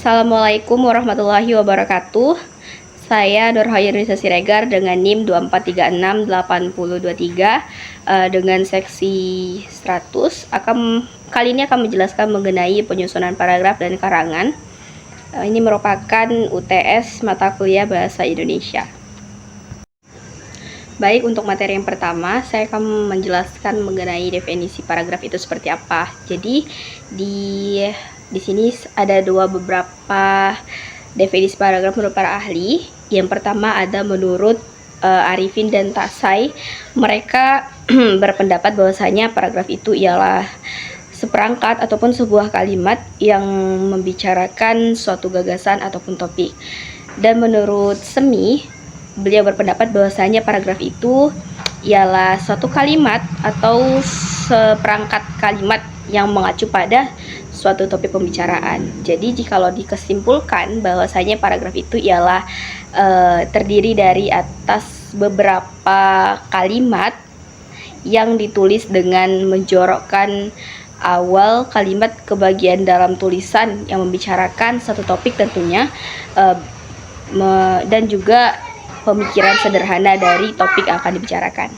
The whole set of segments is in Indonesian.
Assalamualaikum warahmatullahi wabarakatuh. Saya Nurhayirunisa Siregar dengan NIM 24368023 dengan seksi 100. Kali ini akan menjelaskan mengenai penyusunan paragraf dan karangan. Ini merupakan UTS mata kuliah Bahasa Indonesia. Baik, untuk materi yang pertama, saya akan menjelaskan mengenai definisi paragraf itu seperti apa. Jadi di sini ada beberapa definisi paragraf menurut para ahli. Yang pertama ada menurut Arifin dan Tasai. Mereka berpendapat bahwasanya paragraf itu ialah seperangkat ataupun sebuah kalimat yang membicarakan suatu gagasan ataupun topik. Dan menurut Semi, beliau berpendapat bahwasanya paragraf itu ialah suatu kalimat atau seperangkat kalimat yang mengacu pada suatu topik pembicaraan. Jadi jikalau dikesimpulkan bahwasanya paragraf itu ialah terdiri dari atas beberapa kalimat yang ditulis dengan menjorokkan awal kalimat ke bagian dalam tulisan yang membicarakan satu topik tentunya, dan juga pemikiran sederhana dari topik yang akan dibicarakan.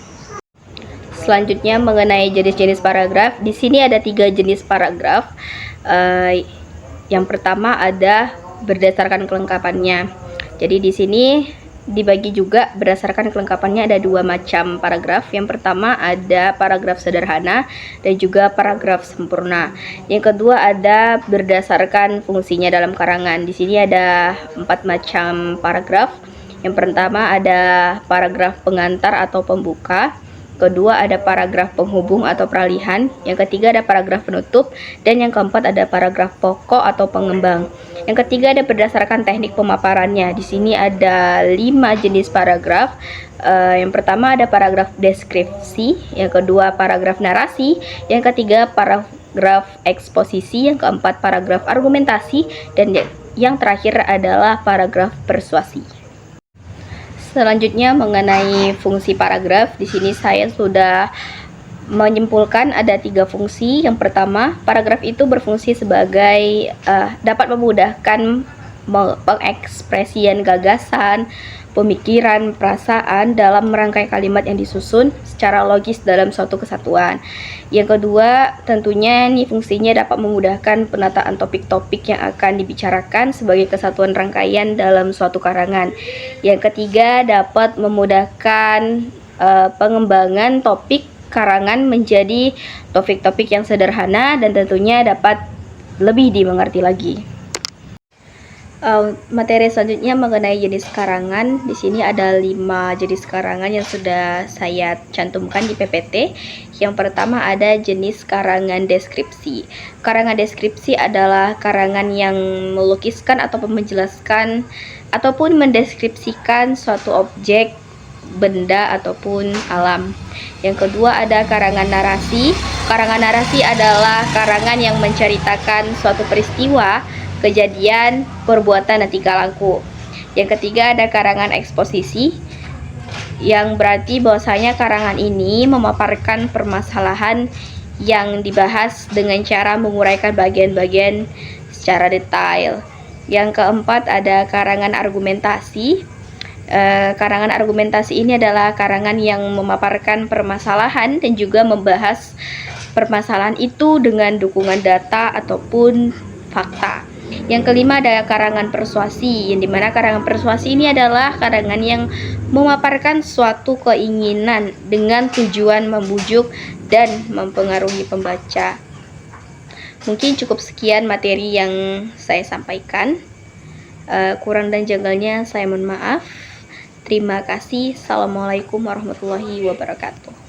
Selanjutnya mengenai jenis-jenis paragraf. Di sini ada 3 jenis paragraf. Yang pertama ada berdasarkan kelengkapannya. Jadi di sini dibagi juga berdasarkan kelengkapannya, ada 2 macam paragraf. Yang pertama ada paragraf sederhana dan juga paragraf sempurna. Yang kedua ada berdasarkan fungsinya dalam karangan. Di sini ada 4 macam paragraf. Yang pertama ada paragraf pengantar atau pembuka. Kedua ada paragraf penghubung atau peralihan. Yang ketiga ada paragraf penutup. Dan yang keempat ada paragraf pokok atau pengembang. Yang ketiga ada berdasarkan teknik pemaparannya. Di sini ada 5 jenis paragraf. Yang pertama ada paragraf deskripsi. Yang kedua paragraf narasi. Yang ketiga paragraf eksposisi. Yang keempat paragraf argumentasi. Dan yang terakhir adalah paragraf persuasi. Selanjutnya mengenai fungsi paragraf, di sini saya sudah menyimpulkan ada 3 fungsi. Yang pertama, paragraf itu berfungsi sebagai dapat memudahkan pengekspresian gagasan, pemikiran, perasaan dalam merangkai kalimat yang disusun secara logis dalam suatu kesatuan. Yang kedua, tentunya ini fungsinya dapat memudahkan penataan topik-topik yang akan dibicarakan sebagai kesatuan rangkaian dalam suatu karangan. Yang ketiga, dapat memudahkan pengembangan topik karangan menjadi topik-topik yang sederhana dan tentunya dapat lebih dimengerti lagi. Materi selanjutnya mengenai jenis karangan. Di sini ada 5 jenis karangan yang sudah saya cantumkan di PPT. Yang pertama ada jenis karangan deskripsi. Karangan deskripsi adalah karangan yang melukiskan ataupun menjelaskan ataupun mendeskripsikan suatu objek, benda ataupun alam. Yang kedua ada karangan narasi. Karangan narasi adalah karangan yang menceritakan suatu peristiwa, kejadian, perbuatan, dan tingkah laku. Yang ketiga ada karangan eksposisi, yang berarti bahwasanya karangan ini memaparkan permasalahan yang dibahas dengan cara menguraikan bagian-bagian secara detail. Yang keempat ada karangan argumentasi. Karangan argumentasi ini adalah karangan yang memaparkan permasalahan dan juga membahas permasalahan itu dengan dukungan data ataupun fakta. Yang kelima ada karangan persuasi, yang dimana karangan persuasi ini adalah karangan yang memaparkan suatu keinginan dengan tujuan membujuk dan mempengaruhi pembaca. Mungkin cukup sekian materi yang saya sampaikan. Kurang dan janggalnya saya mohon maaf. Terima kasih. Assalamualaikum warahmatullahi wabarakatuh.